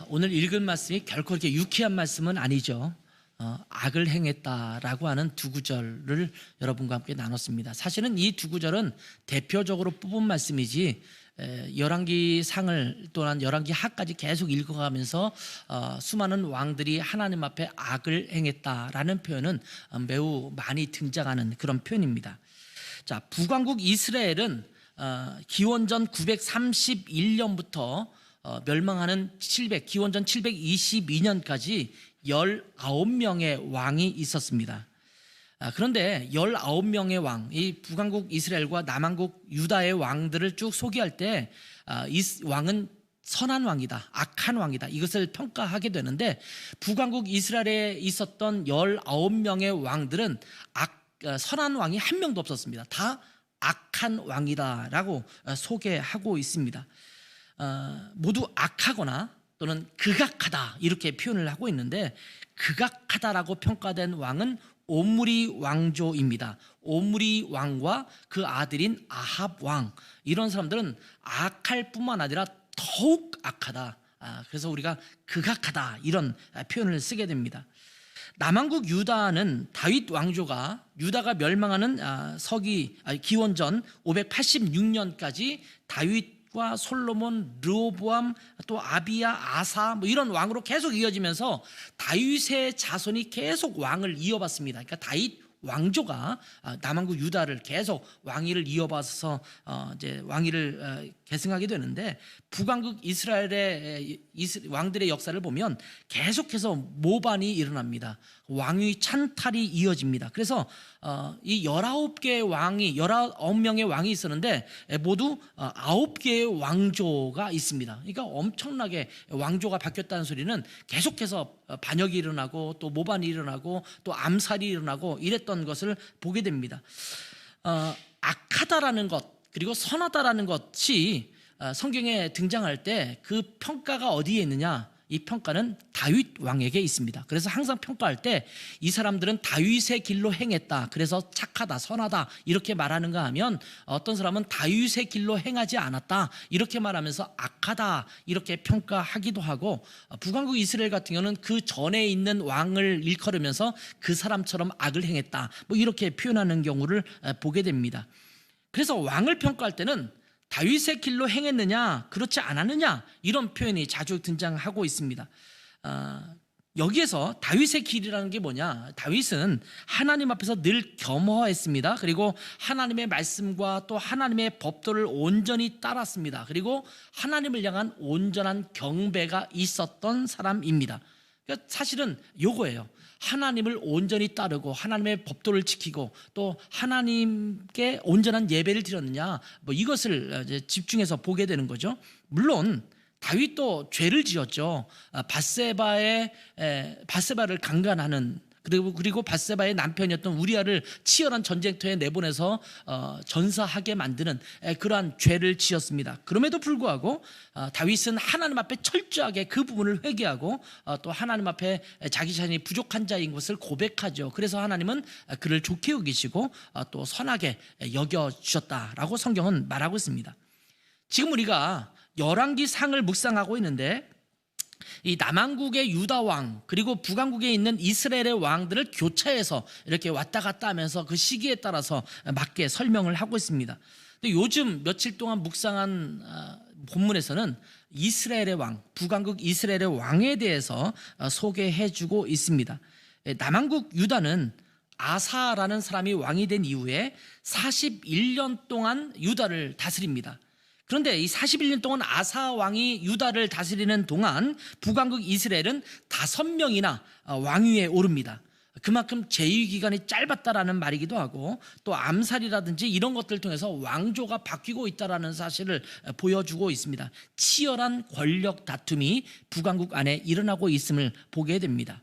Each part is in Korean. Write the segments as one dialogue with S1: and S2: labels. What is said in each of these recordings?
S1: 오늘 읽은 말씀이 결코 이렇게 유쾌한 말씀은 아니죠. 악을 행했다라고 하는 두 구절을 여러분과 함께 나눴습니다. 사실은 이 두 구절은 대표적으로 뽑은 말씀이지 열왕기상을 또한 열왕기하까지 계속 읽어가면서 수많은 왕들이 하나님 앞에 악을 행했다라는 표현은 매우 많이 등장하는 그런 표현입니다. 자, 북왕국 이스라엘은 기원전 931년부터 멸망하는 기원전 722년까지 19명의 왕이 있었습니다. 그런데 19명의 왕, 이 북왕국 이스라엘과 남왕국 유다의 왕들을 쭉 소개할 때 이 왕은 선한 왕이다, 악한 왕이다, 이것을 평가하게 되는데 북왕국 이스라엘에 있었던 19명의 왕들은 선한 왕이 한 명도 없었습니다. 다 악한 왕이다라고 소개하고 있습니다. 모두 악하거나 또는 극악하다 이렇게 표현을 하고 있는데, 극악하다라고 평가된 왕은 오므리 왕조입니다. 오므리 왕과 그 아들인 아합 왕, 이런 사람들은 악할 뿐만 아니라 더욱 악하다. 그래서 우리가 극악하다 이런 표현을 쓰게 됩니다. 남왕국 유다는 다윗 왕조가 유다가 멸망하는 기원전 586년까지 다윗과 솔로몬, 르호보암, 또 아비야, 아사 이런 왕으로 계속 이어지면서 다윗의 자손이 계속 왕을 이어봤습니다. 그러니까 다윗 왕조가 남왕국 유다를 계속 왕위를 이어봐서 이제 왕위를 계승하게 되는데, 북왕국 이스라엘의 왕들의 역사를 보면 계속해서 모반이 일어납니다. 왕위 찬탈이 이어집니다. 그래서 이 19명의 왕이 있었는데 모두 9개의 왕조가 있습니다. 그러니까 엄청나게 왕조가 바뀌었다는 소리는 계속해서 반역이 일어나고 또 모반이 일어나고 또 암살이 일어나고 이랬던 것을 보게 됩니다. 악하다라는 것 그리고 선하다라는 것이 성경에 등장할 때 그 평가가 어디에 있느냐? 이 평가는 다윗 왕에게 있습니다. 그래서 항상 평가할 때 이 사람들은 다윗의 길로 행했다, 그래서 착하다, 선하다 이렇게 말하는가 하면, 어떤 사람은 다윗의 길로 행하지 않았다 이렇게 말하면서 악하다 이렇게 평가하기도 하고, 북왕국 이스라엘 같은 경우는 그 전에 있는 왕을 일컬으면서 그 사람처럼 악을 행했다 이렇게 표현하는 경우를 보게 됩니다. 그래서 왕을 평가할 때는 다윗의 길로 행했느냐 그렇지 않았느냐 이런 표현이 자주 등장하고 있습니다. 여기에서 다윗의 길이라는 게 뭐냐? 다윗은 하나님 앞에서 늘 겸허했습니다. 그리고 하나님의 말씀과 또 하나님의 법도를 온전히 따랐습니다. 그리고 하나님을 향한 온전한 경배가 있었던 사람입니다. 그러니까 사실은 요거예요. 하나님을 온전히 따르고 하나님의 법도를 지키고 또 하나님께 온전한 예배를 드렸느냐, 이것을 이제 집중해서 보게 되는 거죠. 물론 다윗도 죄를 지었죠. 바세바를 강간하는, 그리고 바세바의 남편이었던 우리아를 치열한 전쟁터에 내보내서 전사하게 만드는 그러한 죄를 지었습니다. 그럼에도 불구하고 다윗은 하나님 앞에 철저하게 그 부분을 회개하고 또 하나님 앞에 자기 자신이 부족한 자인 것을 고백하죠. 그래서 하나님은 그를 좋게 여기시고 또 선하게 여겨주셨다라고 성경은 말하고 있습니다. 지금 우리가 열왕기상을 묵상하고 있는데, 이 남왕국의 유다 왕 그리고 북왕국에 있는 이스라엘의 왕들을 교차해서 이렇게 왔다 갔다 하면서 그 시기에 따라서 맞게 설명을 하고 있습니다. 근데 요즘 며칠 동안 묵상한 본문에서는 이스라엘의 왕, 북왕국 이스라엘의 왕에 대해서 소개해주고 있습니다. 남왕국 유다는 아사라는 사람이 왕이 된 이후에 41년 동안 유다를 다스립니다. 그런데 이 41년 동안 아사 왕이 유다를 다스리는 동안 북왕국 이스라엘은 5명이나 왕위에 오릅니다. 그만큼 재위 기간이 짧았다라는 말이기도 하고, 또 암살이라든지 이런 것들을 통해서 왕조가 바뀌고 있다라는 사실을 보여주고 있습니다. 치열한 권력 다툼이 북왕국 안에 일어나고 있음을 보게 됩니다.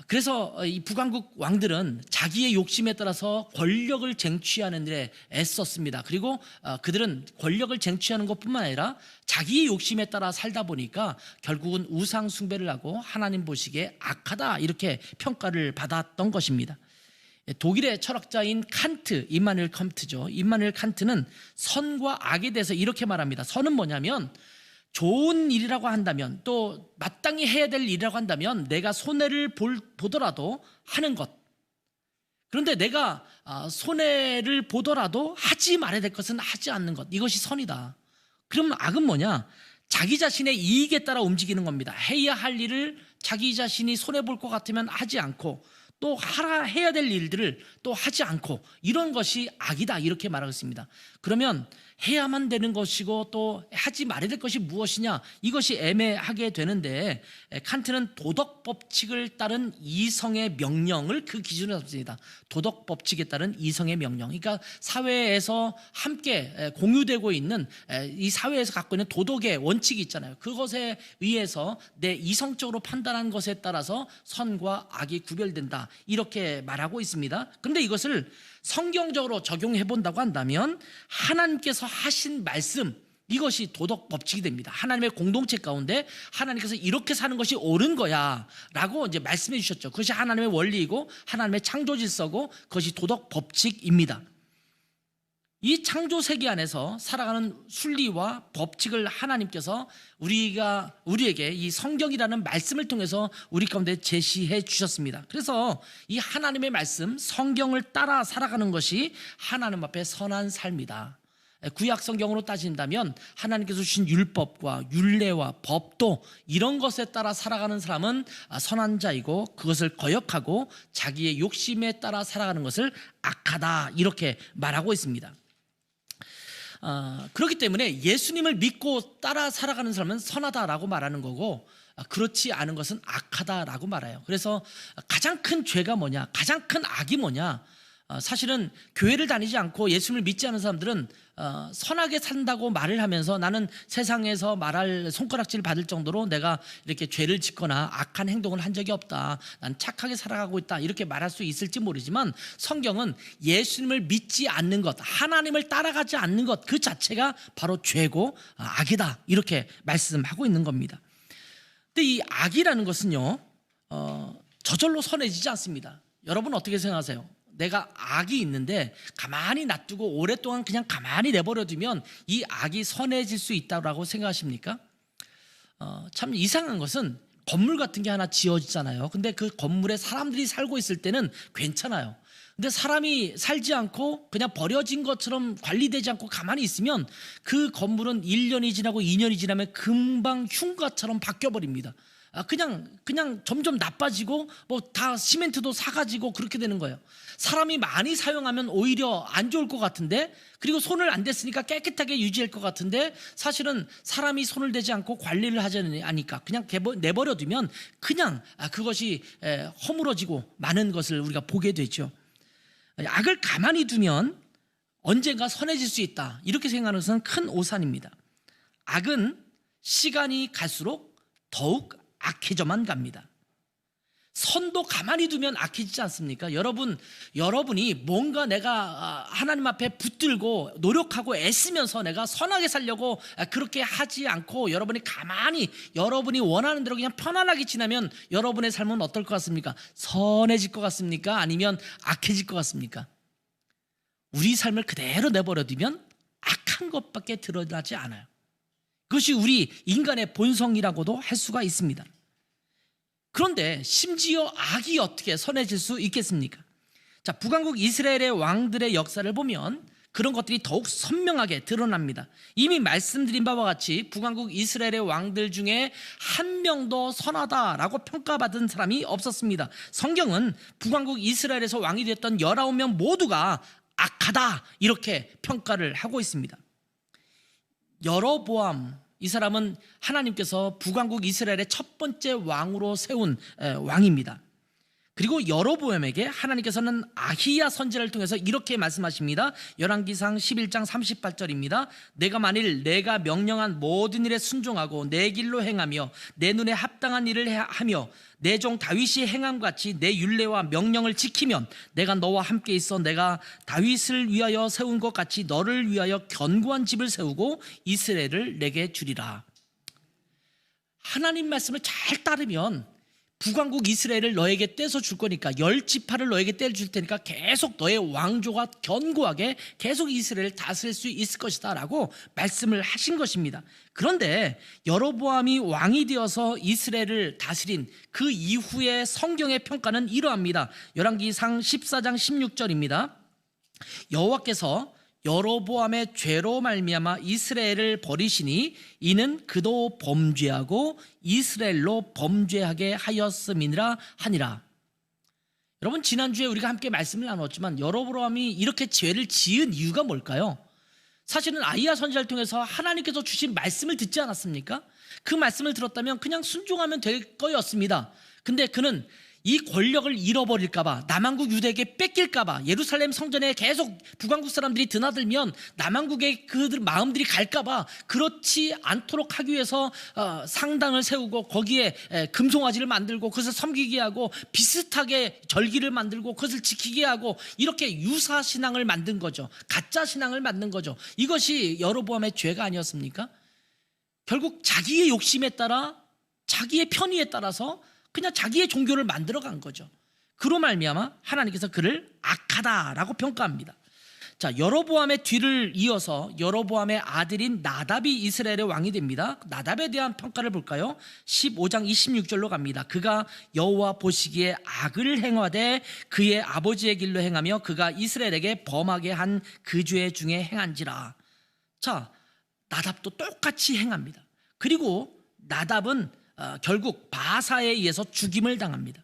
S1: 그래서 이 북왕국 왕들은 자기의 욕심에 따라서 권력을 쟁취하는 데 애썼습니다. 그리고 그들은 권력을 쟁취하는 것뿐만 아니라 자기의 욕심에 따라 살다 보니까 결국은 우상 숭배를 하고 하나님 보시기에 악하다 이렇게 평가를 받았던 것입니다. 독일의 철학자인 임마누엘 칸트죠. 임마누엘 칸트는 선과 악에 대해서 이렇게 말합니다. 선은 뭐냐면 좋은 일이라고 한다면, 또 마땅히 해야 될 일이라고 한다면 내가 손해를 보더라도 하는 것. 그런데 내가 손해를 보더라도 하지 말아야 될 것은 하지 않는 것, 이것이 선이다. 그러면 악은 뭐냐? 자기 자신의 이익에 따라 움직이는 겁니다. 해야 할 일을 자기 자신이 손해볼 것 같으면 하지 않고, 또 해야 될 일들을 또 하지 않고, 이런 것이 악이다, 이렇게 말하고 있습니다. 그러면 해야만 되는 것이고 또 하지 말아야 될 것이 무엇이냐, 이것이 애매하게 되는데, 칸트는 도덕 법칙을 따른 이성의 명령을 그 기준으로 삼습니다. 도덕 법칙에 따른 이성의 명령, 그러니까 사회에서 함께 공유되고 있는, 이 사회에서 갖고 있는 도덕의 원칙이 있잖아요. 그것에 의해서 내 이성적으로 판단한 것에 따라서 선과 악이 구별된다, 이렇게 말하고 있습니다. 그런데 이것을 성경적으로 적용해 본다고 한다면 하나님께서 하신 말씀, 이것이 도덕 법칙이 됩니다. 하나님의 공동체 가운데 하나님께서 이렇게 사는 것이 옳은 거야 라고 이제 말씀해 주셨죠. 그것이 하나님의 원리이고 하나님의 창조 질서고 그것이 도덕 법칙입니다. 이 창조 세계 안에서 살아가는 순리와 법칙을 하나님께서 우리에게 이 성경이라는 말씀을 통해서 우리 가운데 제시해 주셨습니다. 그래서 이 하나님의 말씀, 성경을 따라 살아가는 것이 하나님 앞에 선한 삶이다. 구약 성경으로 따진다면 하나님께서 주신 율법과 율례와 법도, 이런 것에 따라 살아가는 사람은 선한 자이고, 그것을 거역하고 자기의 욕심에 따라 살아가는 것을 악하다, 이렇게 말하고 있습니다. 그렇기 때문에 예수님을 믿고 따라 살아가는 사람은 선하다라고 말하는 거고, 그렇지 않은 것은 악하다라고 말해요. 그래서 가장 큰 죄가 뭐냐, 가장 큰 악이 뭐냐, 사실은 교회를 다니지 않고 예수님을 믿지 않은 사람들은 선하게 산다고 말을 하면서 나는 세상에서 말할 손가락질 받을 정도로 내가 이렇게 죄를 짓거나 악한 행동을 한 적이 없다, 난 착하게 살아가고 있다, 이렇게 말할 수 있을지 모르지만 성경은 예수님을 믿지 않는 것, 하나님을 따라가지 않는 것, 그 자체가 바로 죄고 악이다, 이렇게 말씀하고 있는 겁니다. 근데 이 악이라는 것은요, 저절로 선해지지 않습니다. 여러분 어떻게 생각하세요? 내가 악이 있는데 가만히 놔두고 오랫동안 그냥 가만히 내버려두면 이 악이 선해질 수 있다고 생각하십니까? 참 이상한 것은 건물 같은 게 하나 지어지잖아요. 근데 그 건물에 사람들이 살고 있을 때는 괜찮아요. 근데 사람이 살지 않고 그냥 버려진 것처럼 관리되지 않고 가만히 있으면 그 건물은 1년이 지나고 2년이 지나면 금방 흉가처럼 바뀌어버립니다. 그냥 점점 나빠지고 뭐 다 시멘트도 사가지고 그렇게 되는 거예요. 사람이 많이 사용하면 오히려 안 좋을 것 같은데, 그리고 손을 안 댔으니까 깨끗하게 유지할 것 같은데, 사실은 사람이 손을 대지 않고 관리를 하지 않으니까 그냥 내버려두면 그냥 그것이 허물어지고 많은 것을 우리가 보게 되죠. 악을 가만히 두면 언젠가 선해질 수 있다, 이렇게 생각하는 것은 큰 오산입니다. 악은 시간이 갈수록 더욱 악해져만 갑니다. 선도 가만히 두면 악해지지 않습니까? 여러분이 뭔가 내가 하나님 앞에 붙들고 노력하고 애쓰면서 내가 선하게 살려고 그렇게 하지 않고 여러분이 가만히 여러분이 원하는 대로 그냥 편안하게 지나면 여러분의 삶은 어떨 것 같습니까? 선해질 것 같습니까? 아니면 악해질 것 같습니까? 우리 삶을 그대로 내버려두면 악한 것밖에 드러나지 않아요. 그것이 우리 인간의 본성이라고도 할 수가 있습니다. 그런데 심지어 악이 어떻게 선해질 수 있겠습니까? 자, 북왕국 이스라엘의 왕들의 역사를 보면 그런 것들이 더욱 선명하게 드러납니다. 이미 말씀드린 바와 같이 북왕국 이스라엘의 왕들 중에 한 명도 선하다라고 평가받은 사람이 없었습니다. 성경은 북왕국 이스라엘에서 왕이 되었던 19명 모두가 악하다, 이렇게 평가를 하고 있습니다. 여로보암, 이 사람은 하나님께서 북왕국 이스라엘의 첫 번째 왕으로 세운 왕입니다. 그리고 여로보암에게 하나님께서는 아히야 선지자를 통해서 이렇게 말씀하십니다. 열왕기상 11장 38절입니다. 내가 만일 내가 명령한 모든 일에 순종하고 내 길로 행하며 내 눈에 합당한 일을 하며 내 종 다윗이 행함같이 내 율례와 명령을 지키면 내가 너와 함께 있어 내가 다윗을 위하여 세운 것 같이 너를 위하여 견고한 집을 세우고 이스라엘을 내게 주리라. 하나님 말씀을 잘 따르면 북왕국 이스라엘을 너에게 떼서 줄 거니까 10지파를 너에게 떼줄 테니까 계속 너의 왕조가 견고하게 계속 이스라엘을 다스릴 수 있을 것이다 라고 말씀을 하신 것입니다. 그런데 여로보암이 왕이 되어서 이스라엘을 다스린 그 이후의 성경의 평가는 이러합니다. 열왕기상 14장 16절입니다. 여호와께서 여로보암의 죄로 말미암아 이스라엘을 버리시니 이는 그도 범죄하고 이스라엘로 범죄하게 하였음이니라 하니라. 여러분, 지난주에 우리가 함께 말씀을 나눴지만 여로보암이 이렇게 죄를 지은 이유가 뭘까요? 사실은 아히야 선지자를 통해서 하나님께서 주신 말씀을 듣지 않았습니까? 그 말씀을 들었다면 그냥 순종하면 될 거였습니다. 근데 그는 이 권력을 잃어버릴까봐, 남왕국 유대에게 뺏길까봐, 예루살렘 성전에 계속 북왕국 사람들이 드나들면 남왕국의 그들 마음들이 갈까봐 그렇지 않도록 하기 위해서 상당을 세우고 거기에 금송아지를 만들고 그것을 섬기게 하고 비슷하게 절기를 만들고 그것을 지키게 하고 이렇게 유사 신앙을 만든 거죠. 가짜 신앙을 만든 거죠. 이것이 여로보암의 죄가 아니었습니까? 결국 자기의 욕심에 따라, 자기의 편의에 따라서 그냥 자기의 종교를 만들어간 거죠. 그로 말미암아 하나님께서 그를 악하다라고 평가합니다. 자, 여로보암의 뒤를 이어서 여로보암의 아들인 나답이 이스라엘의 왕이 됩니다. 나답에 대한 평가를 볼까요? 15장 26절로 갑니다. 그가 여호와 보시기에 악을 행하되 그의 아버지의 길로 행하며 그가 이스라엘에게 범하게 한 그 죄 중에 행한지라. 자, 나답도 똑같이 행합니다. 그리고 나답은 결국 바사에 의해서 죽임을 당합니다.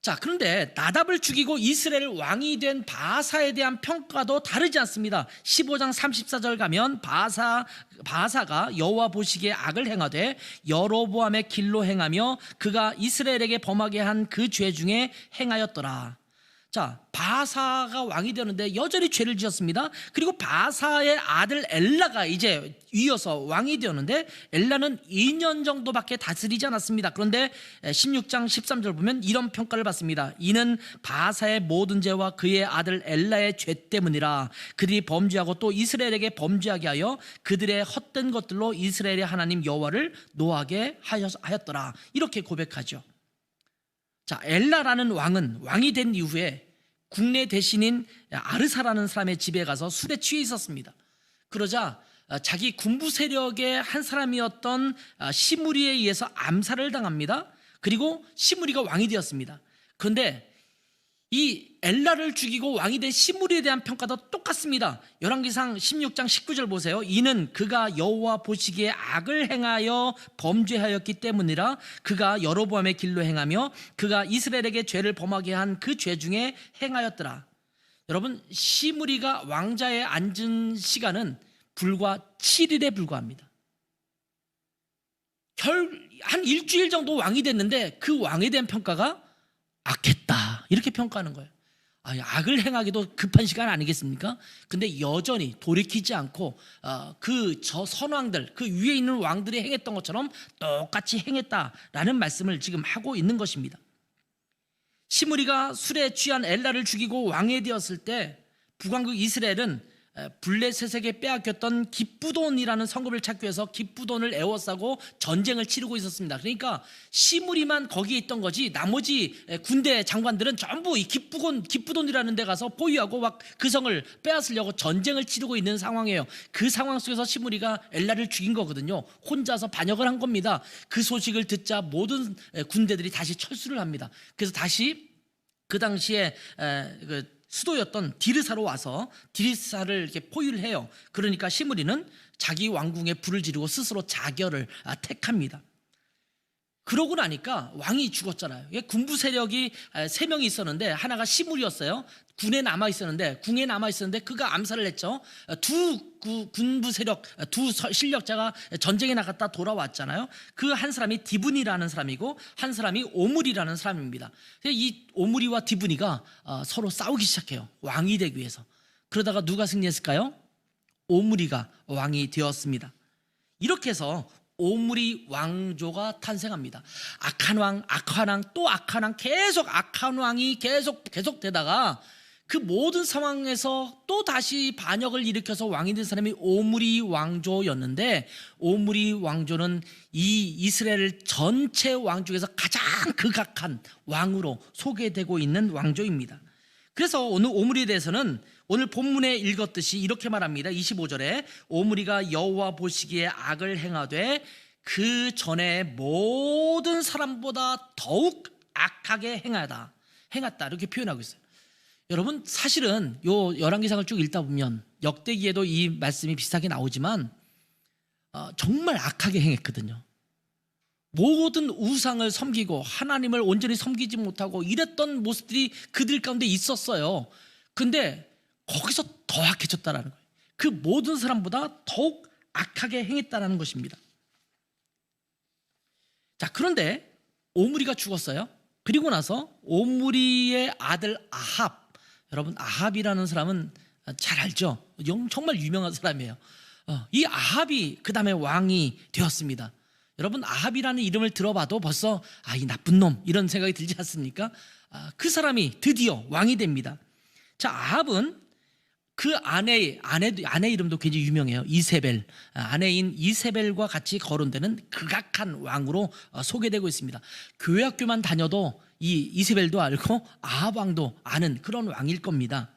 S1: 자, 그런데 나답을 죽이고 이스라엘 왕이 된 바사에 대한 평가도 다르지 않습니다. 15장 34절 가면 바사가 여호와 보시기에 악을 행하되 여로보암의 길로 행하며 그가 이스라엘에게 범하게 한 그 죄 중에 행하였더라. 자, 바사가 왕이 되는데 여전히 죄를 지었습니다. 그리고 바사의 아들 엘라가 이제 이어서 왕이 되었는데 엘라는 2년 정도밖에 다스리지 않았습니다. 그런데 16장 13절 보면 이런 평가를 받습니다. 이는 바사의 모든 죄와 그의 아들 엘라의 죄 때문이라. 그들이 범죄하고 또 이스라엘에게 범죄하게 하여 그들의 헛된 것들로 이스라엘의 하나님 여호와를 노하게 하였더라. 이렇게 고백하죠. 자, 엘라라는 왕이 된 이후에 국내 대신인 아르사라는 사람의 집에 가서 술에 취해 있었습니다. 그러자 자기 군부 세력의 한 사람이었던 시므리에 의해서 암살을 당합니다. 그리고 시므리가 왕이 되었습니다. 그런데 이 엘라를 죽이고 왕이 된 시므리에 대한 평가도 똑같습니다. 열왕기상 16장 19절 보세요. 이는 그가 여호와 보시기에 악을 행하여 범죄하였기 때문이라. 그가 여로보암의 길로 행하며 그가 이스라엘에게 죄를 범하게 한 그 죄 중에 행하였더라. 여러분, 시므리가 왕자에 앉은 시간은 불과 7일에 불과합니다. 한 일주일 정도 왕이 됐는데 그 왕에 대한 평가가 악했다, 이렇게 평가하는 거예요. 악을 행하기도 급한 시간 아니겠습니까? 근데 여전히 돌이키지 않고 저 선왕들, 그 위에 있는 왕들이 행했던 것처럼 똑같이 행했다라는 말씀을 지금 하고 있는 것입니다. 시므리가 술에 취한 엘라를 죽이고 왕이 되었을 때 북왕국 이스라엘은 블레셋에게 빼앗겼던 기쁘돈이라는 성읍을 찾기 위해서 기쁘돈을 에워싸고 전쟁을 치르고 있었습니다. 그러니까 시므리만 거기에 있던 거지 나머지 군대 장관들은 전부 이 기쁘돈이라는 데 가서 포위하고 막 그 성을 빼앗으려고 전쟁을 치르고 있는 상황이에요. 그 상황 속에서 시므리가 엘라를 죽인 거거든요. 혼자서 반역을 한 겁니다. 그 소식을 듣자 모든 군대들이 다시 철수를 합니다. 그래서 다시 그 당시에 수도였던 디르사로 와서 디르사를 이렇게 포위를 해요. 그러니까 시므리는 자기 왕궁에 불을 지르고 스스로 자결을 택합니다. 그러고 나니까 왕이 죽었잖아요. 군부 세력이 3명이 있었는데 하나가 시므리였어요. 궁에 남아 있었는데 그가 암살을 했죠. 군부 세력, 두 실력자가 전쟁에 나갔다 돌아왔잖아요. 그 한 사람이 디브니라는 사람이고 한 사람이 오므리라는 사람입니다. 이 오므리와 디브니가 서로 싸우기 시작해요. 왕이 되기 위해서. 그러다가 누가 승리했을까요? 오므리가 왕이 되었습니다. 이렇게 해서 오므리 왕조가 탄생합니다. 악한 왕, 또 악한 왕, 계속 악한 왕이 계속 되다가 그 모든 상황에서 또 다시 반역을 일으켜서 왕이 된 사람이 오므리 왕조였는데, 오므리 왕조는 이 이스라엘 전체 왕 중에서 가장 극악한 왕으로 소개되고 있는 왕조입니다. 그래서 오늘 오므리에 대해서는 오늘 본문에 읽었듯이 이렇게 말합니다. 25절에 오므리가 여호와 보시기에 악을 행하되 그 전에 모든 사람보다 더욱 악하게 행했다 이렇게 표현하고 있어요. 여러분, 사실은 요 열왕기상을 쭉 읽다 보면 역대기에도 이 말씀이 비슷하게 나오지만 정말 악하게 행했거든요. 모든 우상을 섬기고 하나님을 온전히 섬기지 못하고 이랬던 모습들이 그들 가운데 있었어요. 근데 거기서 더 악해졌다라는 거예요. 그 모든 사람보다 더욱 악하게 행했다라는 것입니다. 자, 그런데 오므리가 죽었어요. 그리고 나서 오므리의 아들 아합, 여러분 아합이라는 사람은 잘 알죠? 정말 유명한 사람이에요. 이 아합이 그 다음에 왕이 되었습니다. 여러분, 아합이라는 이름을 들어봐도 벌써 이 나쁜 놈 이런 생각이 들지 않습니까? 그 사람이 드디어 왕이 됩니다. 자, 아합은 그 아내 이름도 굉장히 유명해요. 이세벨, 아내인 이세벨과 같이 거론되는 극악한 왕으로 소개되고 있습니다. 교회 학교만 다녀도 이 이세벨도 알고 아합 왕도 아는 그런 왕일 겁니다.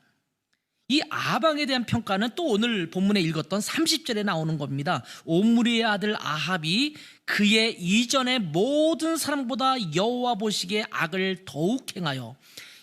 S1: 이 아합 왕에 대한 평가는 또 오늘 본문에 읽었던 30절에 나오는 겁니다. 오므리의 아들 아합이 그의 이전의 모든 사람보다 여호와 보시기에 악을 더욱 행하여,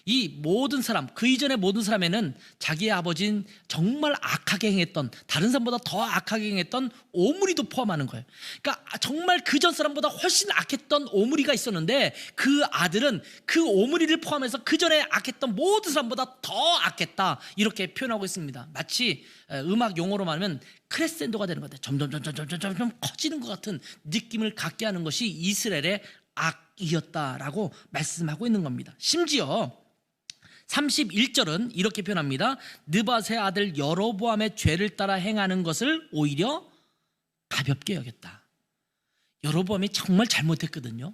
S1: 이 모든 사람, 그 이전의 모든 사람에는 자기의 아버지는 정말 악하게 행했던, 다른 사람보다 더 악하게 행했던 오므리도 포함하는 거예요. 그러니까 정말 그전 사람보다 훨씬 악했던 오므리가 있었는데 그 아들은 그 오므리를 포함해서 그 전에 악했던 모든 사람보다 더 악했다 이렇게 표현하고 있습니다. 마치 음악 용어로 말하면 크레센도가 되는 것 같아요. 점점 커지는 것 같은 느낌을 갖게 하는 것이 이스라엘의 악이었다라고 말씀하고 있는 겁니다. 심지어 31절은 이렇게 표현합니다. 느밧의 아들 여로보암의 죄를 따라 행하는 것을 오히려 가볍게 여겼다. 여로보암이 정말 잘못했거든요.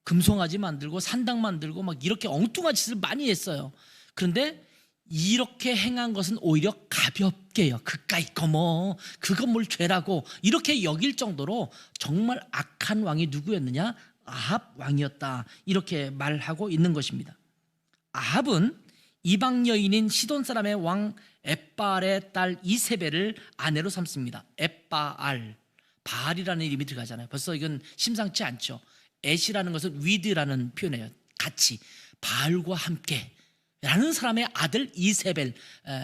S1: 금송아지 만들고 산당 만들고 막 이렇게 엉뚱한 짓을 많이 했어요. 그런데 이렇게 행한 것은 오히려 가볍게요. 그까이 거 뭐 그건 뭘 죄라고 이렇게 여길 정도로 정말 악한 왕이 누구였느냐? 아합 왕이었다 이렇게 말하고 있는 것입니다. 아합은 이방 여인인 시돈 사람의 왕 엣바알의 딸 이세벨을 아내로 삼습니다. 엣바알, 바알이라는 이름이 들어가잖아요. 벌써 이건 심상치 않죠. 엣이라는 것은 위드라는 표현이에요. 같이 바알과 함께 라는 사람의 아들 이세벨,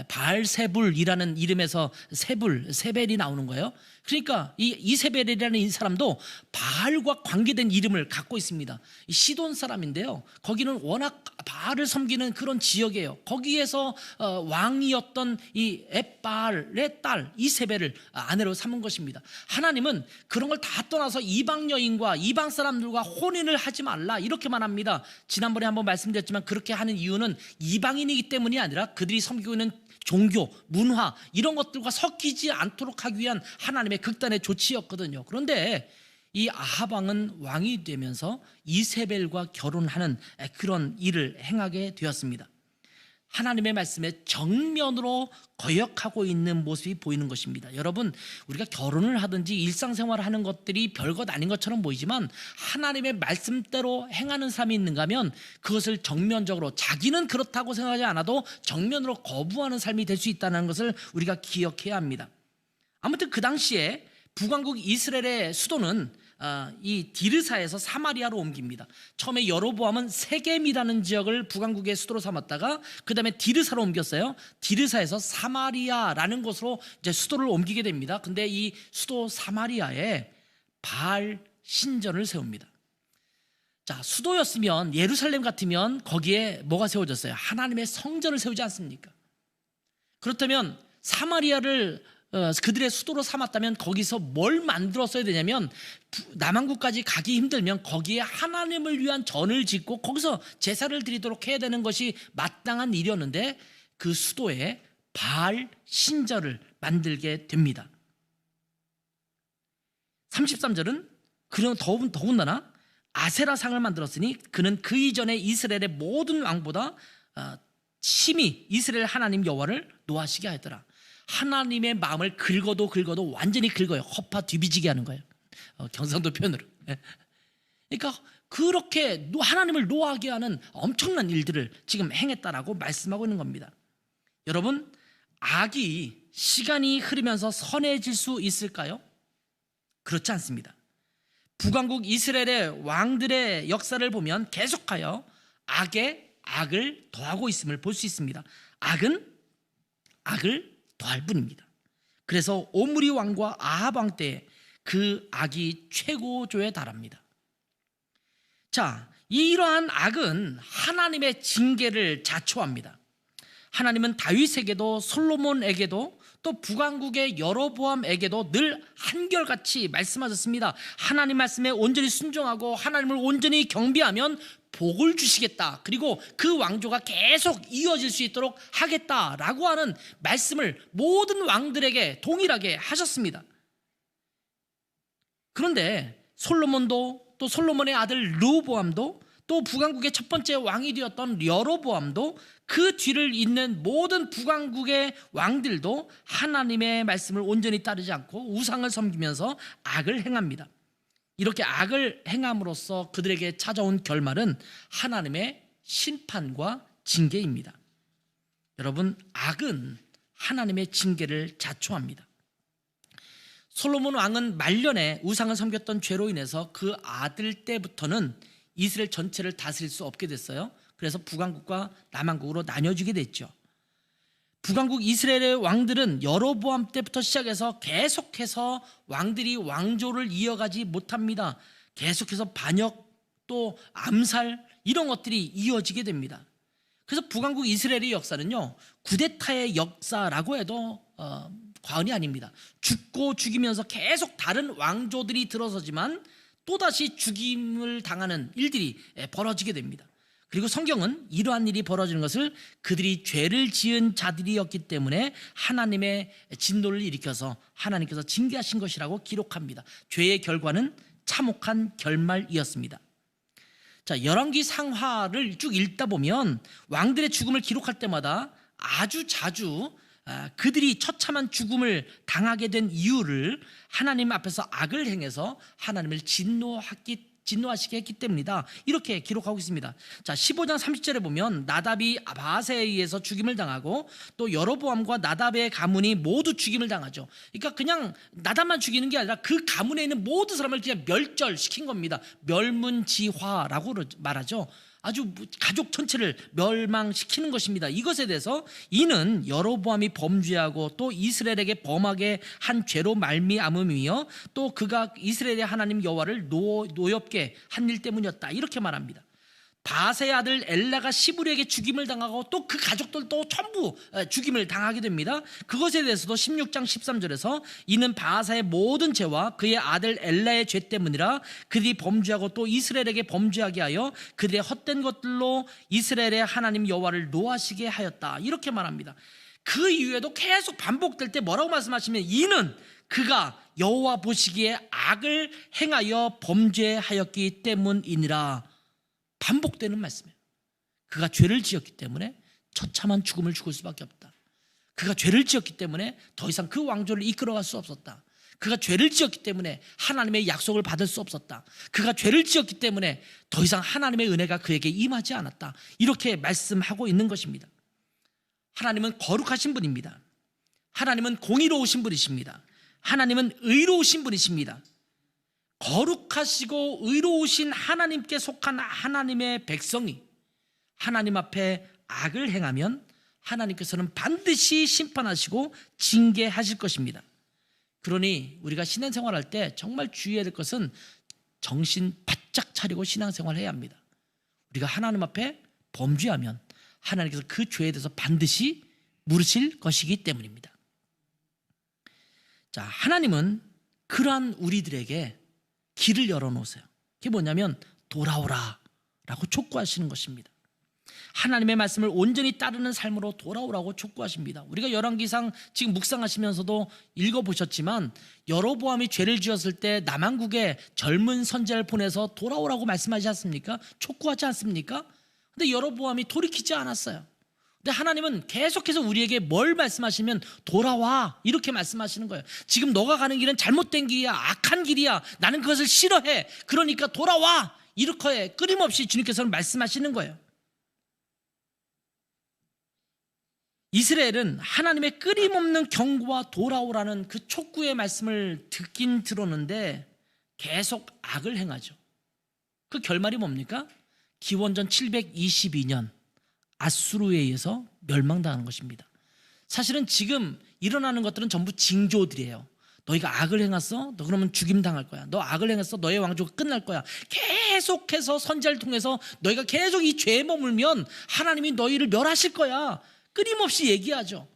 S1: 바알세불이라는 이름에서 세벨이 나오는 거예요. 그러니까 이 이세벨이라는 이 사람도 바알과 관계된 이름을 갖고 있습니다. 이 시돈 사람인데요. 거기는 워낙 바알을 섬기는 그런 지역이에요. 거기에서 왕이었던 이 엣바알의 딸 이세벨을 아내로 삼은 것입니다. 하나님은 그런 걸 다 떠나서 이방 여인과 이방 사람들과 혼인을 하지 말라 이렇게 말합니다. 지난번에 한번 말씀드렸지만 그렇게 하는 이유는 이방인이기 때문이 아니라 그들이 섬기고 있는 종교, 문화 이런 것들과 섞이지 않도록 하기 위한 하나님의 극단의 조치였거든요. 그런데 이 아합 왕은 왕이 되면서 이세벨과 결혼하는 그런 일을 행하게 되었습니다. 하나님의 말씀에 정면으로 거역하고 있는 모습이 보이는 것입니다. 여러분, 우리가 결혼을 하든지 일상생활을 하는 것들이 별것 아닌 것처럼 보이지만 하나님의 말씀대로 행하는 사람이 있는가 하면 그것을 정면적으로 자기는 그렇다고 생각하지 않아도 정면으로 거부하는 삶이 될 수 있다는 것을 우리가 기억해야 합니다. 아무튼 그 당시에 북왕국 이스라엘의 수도는 이 디르사에서 사마리아로 옮깁니다. 처음에 여로보암은 세겜이라는 지역을 북왕국의 수도로 삼았다가 그 다음에 디르사로 옮겼어요. 디르사에서 사마리아라는 곳으로 이제 수도를 옮기게 됩니다. 근데 이 수도 사마리아에 바알 신전을 세웁니다. 자, 수도였으면 예루살렘 같으면 거기에 뭐가 세워졌어요? 하나님의 성전을 세우지 않습니까? 그렇다면 사마리아를 그들의 수도로 삼았다면 거기서 뭘 만들었어야 되냐면 남한국까지 가기 힘들면 거기에 하나님을 위한 전을 짓고 거기서 제사를 드리도록 해야 되는 것이 마땅한 일이었는데 그 수도에 바알 신전을 만들게 됩니다. 33절은 그런 더군다나 아세라상을 만들었으니 그는 그 이전에 이스라엘의 모든 왕보다 심히 이스라엘 하나님 여호와를 노하시게 하더라. 하나님의 마음을 긁어도 완전히 긁어요. 허파 뒤비지게 하는 거예요. 경상도 표현으로. 그러니까 그렇게 하나님을 노하게 하는 엄청난 일들을 지금 행했다라고 말씀하고 있는 겁니다. 여러분, 악이 시간이 흐르면서 선해질 수 있을까요? 그렇지 않습니다. 북왕국 이스라엘의 왕들의 역사를 보면 계속하여 악에 악을 더하고 있음을 볼 수 있습니다. 악은 악을 더할 뿐입니다. 그래서 오므리 왕과 아합 왕 때 그 악이 최고조에 달합니다. 자, 이러한 악은 하나님의 징계를 자초합니다. 하나님은 다윗에게도 솔로몬에게도 또 북왕국의 여로보암에게도 늘 한결같이 말씀하셨습니다. 하나님 말씀에 온전히 순종하고 하나님을 온전히 경배하면 복을 주시겠다. 그리고 그 왕조가 계속 이어질 수 있도록 하겠다라고 하는 말씀을 모든 왕들에게 동일하게 하셨습니다. 그런데 솔로몬도 또 솔로몬의 아들 르호보암도 또 북왕국의 첫 번째 왕이 되었던 여로보암도 그 뒤를 잇는 모든 북왕국의 왕들도 하나님의 말씀을 온전히 따르지 않고 우상을 섬기면서 악을 행합니다. 이렇게 악을 행함으로써 그들에게 찾아온 결말은 하나님의 심판과 징계입니다. 여러분, 악은 하나님의 징계를 자초합니다. 솔로몬 왕은 말년에 우상을 섬겼던 죄로 인해서 그 아들 때부터는 이스라엘 전체를 다스릴 수 없게 됐어요. 그래서 북왕국과 남왕국으로 나뉘어지게 됐죠. 북왕국 이스라엘의 왕들은 여로보암 때부터 시작해서 계속해서 왕들이 왕조를 이어가지 못합니다. 계속해서 반역 또 암살 이런 것들이 이어지게 됩니다. 그래서 북왕국 이스라엘의 역사는요, 쿠데타의 역사라고 해도 과언이 아닙니다. 죽고 죽이면서 계속 다른 왕조들이 들어서지만 또다시 죽임을 당하는 일들이 벌어지게 됩니다. 그리고 성경은 이러한 일이 벌어지는 것을 그들이 죄를 지은 자들이었기 때문에 하나님의 진노를 일으켜서 하나님께서 징계하신 것이라고 기록합니다. 죄의 결과는 참혹한 결말이었습니다. 자, 열왕기 상하를 쭉 읽다 보면 왕들의 죽음을 기록할 때마다 아주 자주 그들이 처참한 죽음을 당하게 된 이유를 하나님 앞에서 악을 행해서 하나님을 진노하시게 했기 때문이다. 이렇게 기록하고 있습니다. 자, 15장 30절에 보면 나답이 바세에 의해서 죽임을 당하고 또 여로보암과 나답의 가문이 모두 죽임을 당하죠. 그러니까 그냥 나답만 죽이는 게 아니라 그 가문에 있는 모든 사람을 그냥 멸절시킨 겁니다. 멸문지화라고 말하죠. 아주 가족 전체를 멸망시키는 것입니다. 이것에 대해서 이는 여로보암이 범죄하고 또 이스라엘에게 범하게 한 죄로 말미암음이며 또 그가 이스라엘의 하나님 여호와를 노엽게 한 일 때문이었다. 이렇게 말합니다. 바세의 아들 엘라가 시브리에게 죽임을 당하고 또 그 가족들도 전부 죽임을 당하게 됩니다. 그것에 대해서도 16장 13절에서 이는 바사의 모든 죄와 그의 아들 엘라의 죄 때문이라 그들이 범죄하고 또 이스라엘에게 범죄하게 하여 그들의 헛된 것들로 이스라엘의 하나님 여호와를 노하시게 하였다. 이렇게 말합니다. 그 이후에도 계속 반복될 때 뭐라고 말씀하시면 이는 그가 여호와 보시기에 악을 행하여 범죄하였기 때문이니라. 반복되는 말씀이에요. 그가 죄를 지었기 때문에 처참한 죽음을 죽을 수밖에 없다. 그가 죄를 지었기 때문에 더 이상 그 왕조를 이끌어갈 수 없었다. 그가 죄를 지었기 때문에 하나님의 약속을 받을 수 없었다. 그가 죄를 지었기 때문에 더 이상 하나님의 은혜가 그에게 임하지 않았다. 이렇게 말씀하고 있는 것입니다. 하나님은 거룩하신 분입니다. 하나님은 공의로우신 분이십니다. 하나님은 의로우신 분이십니다. 거룩하시고 의로우신 하나님께 속한 하나님의 백성이 하나님 앞에 악을 행하면 하나님께서는 반드시 심판하시고 징계하실 것입니다. 그러니 우리가 신앙생활할 때 정말 주의해야 될 것은 정신 바짝 차리고 신앙생활을 해야 합니다. 우리가 하나님 앞에 범죄하면 하나님께서 그 죄에 대해서 반드시 물으실 것이기 때문입니다. 자, 하나님은 그러한 우리들에게 길을 열어놓으세요. 그게 뭐냐면 돌아오라 라고 촉구하시는 것입니다. 하나님의 말씀을 온전히 따르는 삶으로 돌아오라고 촉구하십니다. 우리가 열왕기상 지금 묵상하시면서도 읽어보셨지만 여로보암이 죄를 지었을 때 남왕국에 젊은 선지자를 보내서 돌아오라고 말씀하지 않습니까? 촉구하지 않습니까? 근데 여로보암이 돌이키지 않았어요. 근데 하나님은 계속해서 우리에게 뭘 말씀하시면 돌아와 이렇게 말씀하시는 거예요. 지금 너가 가는 길은 잘못된 길이야, 악한 길이야, 나는 그것을 싫어해, 그러니까 돌아와, 이렇게 끊임없이 주님께서는 말씀하시는 거예요. 이스라엘은 하나님의 끊임없는 경고와 돌아오라는 그 촉구의 말씀을 듣긴 들었는데 계속 악을 행하죠. 그 결말이 뭡니까? 기원전 722년 아수르에 의해서 멸망당하는 것입니다. 사실은 지금 일어나는 것들은 전부 징조들이에요. 너희가 악을 행했어? 너 그러면 죽임당할 거야. 너 악을 행했어? 너의 왕조가 끝날 거야. 계속해서 선지자를 통해서 너희가 계속 이 죄에 머물면 하나님이 너희를 멸하실 거야, 끊임없이 얘기하죠.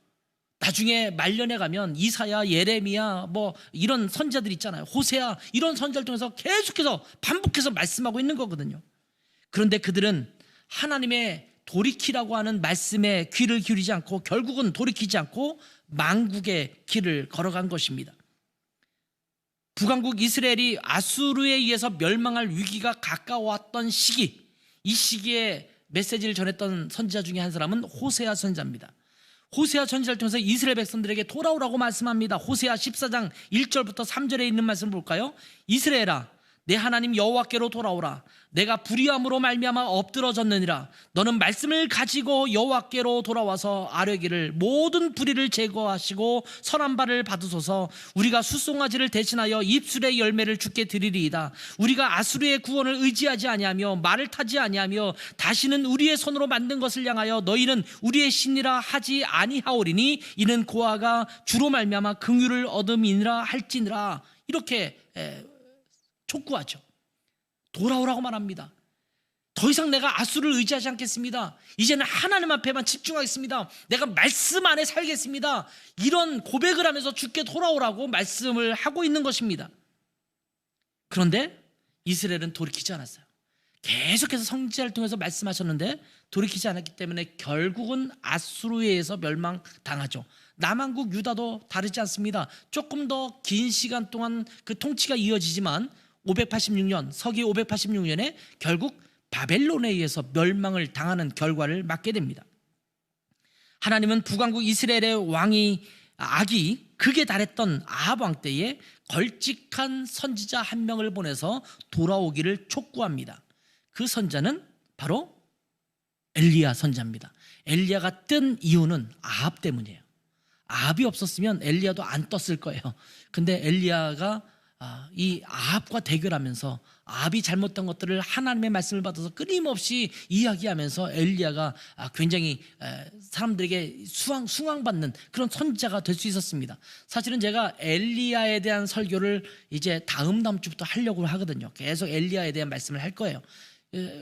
S1: 나중에 말년에 가면 이사야, 예레미야 뭐 이런 선지자들 있잖아요. 호세아, 이런 선지자를 통해서 계속해서 반복해서 말씀하고 있는 거거든요. 그런데 그들은 하나님의 돌이키라고 하는 말씀에 귀를 기울이지 않고 결국은 돌이키지 않고 망국의 길을 걸어간 것입니다. 북왕국 이스라엘이 아수르에 의해서 멸망할 위기가 가까웠던 시기, 이 시기에 메시지를 전했던 선지자 중에 한 사람은 호세아 선지자입니다. 호세아 선지자를 통해서 이스라엘 백성들에게 돌아오라고 말씀합니다. 호세아 14장 1절부터 3절에 있는 말씀 볼까요? 이스라엘아, 내 하나님 여호와께로 돌아오라. 내가 불의함으로 말미암아 엎드러졌느니라. 너는 말씀을 가지고 여호와께로 돌아와서 아뢰기를 모든 불의를 제거하시고 선한 바를 받으소서. 우리가 숫송아지를 대신하여 입술의 열매를 주께 드리리이다. 우리가 아수르의 구원을 의지하지 아니하며 말을 타지 아니하며 다시는 우리의 손으로 만든 것을 향하여 너희는 우리의 신이라 하지 아니하오리니 이는 고아가 주로 말미암아 긍휼을 얻음이니라 할지니라. 이렇게 촉구하죠. 돌아오라고 말합니다. 더 이상 내가 아수를 의지하지 않겠습니다. 이제는 하나님 앞에만 집중하겠습니다. 내가 말씀 안에 살겠습니다. 이런 고백을 하면서 주께 돌아오라고 말씀을 하고 있는 것입니다. 그런데 이스라엘은 돌이키지 않았어요. 계속해서 선지자를 통해서 말씀하셨는데 돌이키지 않았기 때문에 결국은 아수르에 의해서 멸망당하죠. 남한국 유다도 다르지 않습니다. 조금 더 긴 시간 동안 그 통치가 이어지지만 586년, 서기 586년에 결국 바벨론에 의해서 멸망을 당하는 결과를 맞게 됩니다. 하나님은 북왕국 이스라엘의 왕이 악이 극에 달했던 아합 왕 때에 걸직한 선지자 한 명을 보내서 돌아오기를 촉구합니다. 그 선지자는 바로 엘리야 선지자입니다. 엘리야가 뜬 이유는 아합 때문이에요. 아합이 없었으면 엘리야도 안 떴을 거예요. 근데 엘리야가 이 아합과 대결하면서 아합이 잘못된 것들을 하나님의 말씀을 받아서 끊임없이 이야기하면서 엘리야가 굉장히 사람들에게 숭앙받는 그런 선지자가 될 수 있었습니다. 사실은 제가 엘리야에 대한 설교를 이제 다음 주부터 하려고 하거든요. 계속 엘리야에 대한 말씀을 할 거예요.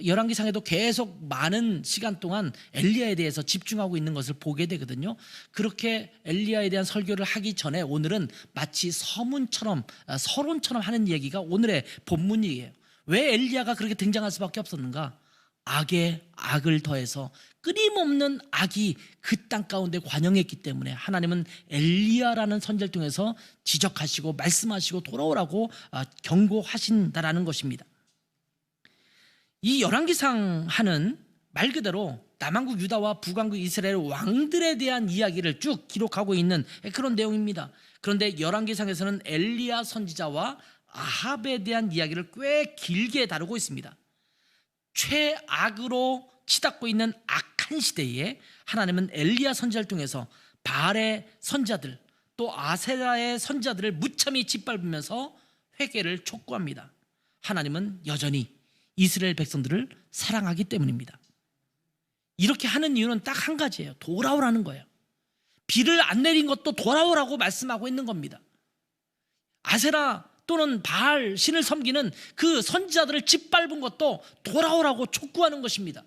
S1: 열왕기상에도 계속 많은 시간 동안 엘리야에 대해서 집중하고 있는 것을 보게 되거든요. 그렇게 엘리야에 대한 설교를 하기 전에 오늘은 마치 서론처럼 하는 얘기가 오늘의 본문이에요. 왜 엘리야가 그렇게 등장할 수밖에 없었는가? 악에 악을 더해서 끊임없는 악이 그 땅 가운데 관영했기 때문에 하나님은 엘리야라는 선지자를 통해서 지적하시고 말씀하시고 돌아오라고 경고하신다라는 것입니다. 이 열왕기상 하는 말 그대로 남한국 유다와 북왕국 이스라엘 왕들에 대한 이야기를 쭉 기록하고 있는 그런 내용입니다. 그런데 열왕기상에서는 엘리야 선지자와 아합에 대한 이야기를 꽤 길게 다루고 있습니다. 최악으로 치닫고 있는 악한 시대에 하나님은 엘리야 선지자를 통해서 바알의 선지자들 또 아세라의 선지자들을 무참히 짓밟으면서 회개를 촉구합니다. 하나님은 여전히 이스라엘 백성들을 사랑하기 때문입니다. 이렇게 하는 이유는 딱 한 가지예요. 돌아오라는 거예요. 비를 안 내린 것도 돌아오라고 말씀하고 있는 겁니다. 아세라 또는 바알 신을 섬기는 그 선지자들을 짓밟은 것도 돌아오라고 촉구하는 것입니다.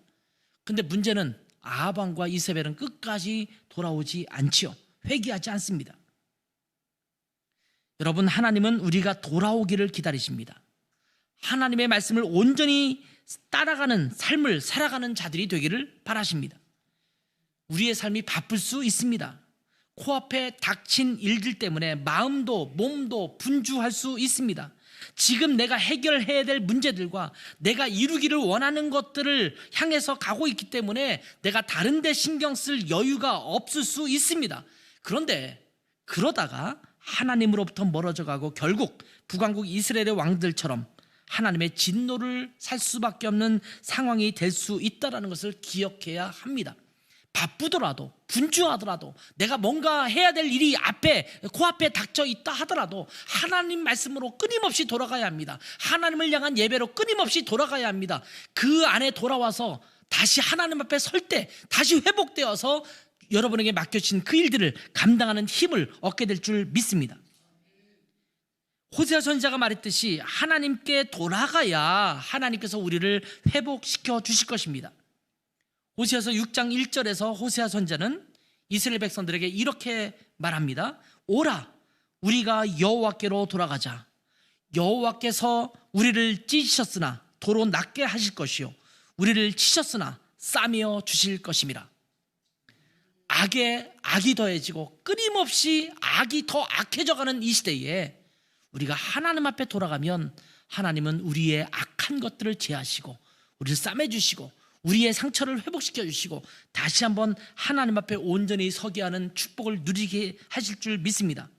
S1: 근데 문제는 아합 왕과 이세벨은 끝까지 돌아오지 않지요. 회개하지 않습니다. 여러분, 하나님은 우리가 돌아오기를 기다리십니다. 하나님의 말씀을 온전히 따라가는 삶을 살아가는 자들이 되기를 바라십니다. 우리의 삶이 바쁠 수 있습니다. 코앞에 닥친 일들 때문에 마음도 몸도 분주할 수 있습니다. 지금 내가 해결해야 될 문제들과 내가 이루기를 원하는 것들을 향해서 가고 있기 때문에 내가 다른 데 신경 쓸 여유가 없을 수 있습니다. 그런데 그러다가 하나님으로부터 멀어져 가고 결국 북왕국 이스라엘의 왕들처럼 하나님의 진노를 살 수밖에 없는 상황이 될 수 있다는 것을 기억해야 합니다. 바쁘더라도 분주하더라도 내가 뭔가 해야 될 일이 코앞에 닥쳐 있다 하더라도 하나님 말씀으로 끊임없이 돌아가야 합니다. 하나님을 향한 예배로 끊임없이 돌아가야 합니다. 그 안에 돌아와서 다시 하나님 앞에 설 때 다시 회복되어서 여러분에게 맡겨진 그 일들을 감당하는 힘을 얻게 될 줄 믿습니다. 호세아 선지자가 말했듯이 하나님께 돌아가야 하나님께서 우리를 회복시켜 주실 것입니다. 호세아서 6장 1절에서 호세아 선지자는 이스라엘 백성들에게 이렇게 말합니다. 오라, 우리가 여호와께로 돌아가자. 여호와께서 우리를 찢으셨으나 도로 낫게 하실 것이요 우리를 치셨으나 싸매어 주실 것임이라. 악에 악이 더해지고 끊임없이 악이 더 악해져가는 이 시대에 우리가 하나님 앞에 돌아가면 하나님은 우리의 악한 것들을 제하시고 우리를 싸매주시고 우리의 상처를 회복시켜 주시고 다시 한번 하나님 앞에 온전히 서게 하는 축복을 누리게 하실 줄 믿습니다.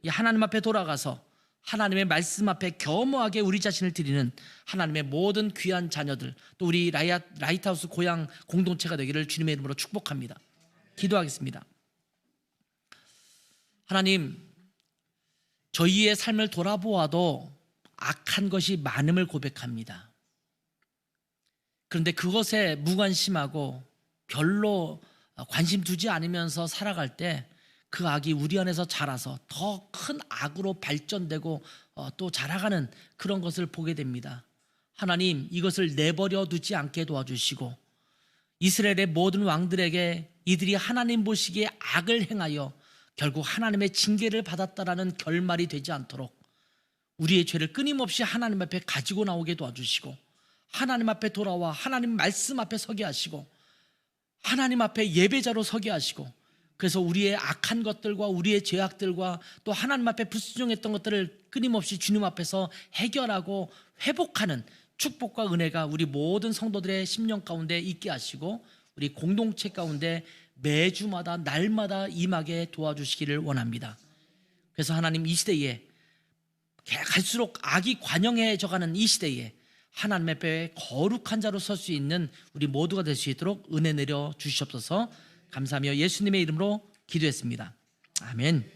S1: 이 하나님 앞에 돌아가서 하나님의 말씀 앞에 겸허하게 우리 자신을 드리는 하나님의 모든 귀한 자녀들, 또 우리 라이트하우스 고향 공동체가 되기를 주님의 이름으로 축복합니다. 기도하겠습니다. 하나님, 저희의 삶을 돌아보아도 악한 것이 많음을 고백합니다. 그런데 그것에 무관심하고 별로 관심 두지 않으면서 살아갈 때 그 악이 우리 안에서 자라서 더 큰 악으로 발전되고 또 자라가는 그런 것을 보게 됩니다. 하나님, 이것을 내버려 두지 않게 도와주시고 이스라엘의 모든 왕들에게 이들이 하나님 보시기에 악을 행하여 결국 하나님의 징계를 받았다라는 결말이 되지 않도록 우리의 죄를 끊임없이 하나님 앞에 가지고 나오게 도와주시고 하나님 앞에 돌아와 하나님 말씀 앞에 서게 하시고 하나님 앞에 예배자로 서게 하시고 그래서 우리의 악한 것들과 우리의 죄악들과 또 하나님 앞에 불순종했던 것들을 끊임없이 주님 앞에서 해결하고 회복하는 축복과 은혜가 우리 모든 성도들의 심령 가운데 있게 하시고 우리 공동체 가운데 매주마다 날마다 임하게 도와주시기를 원합니다. 그래서 하나님, 이 시대에 갈수록 악이 관영해져가는 이 시대에 하나님 앞에 거룩한 자로 설 수 있는 우리 모두가 될 수 있도록 은혜 내려 주시옵소서. 감사하며 예수님의 이름으로 기도했습니다. 아멘.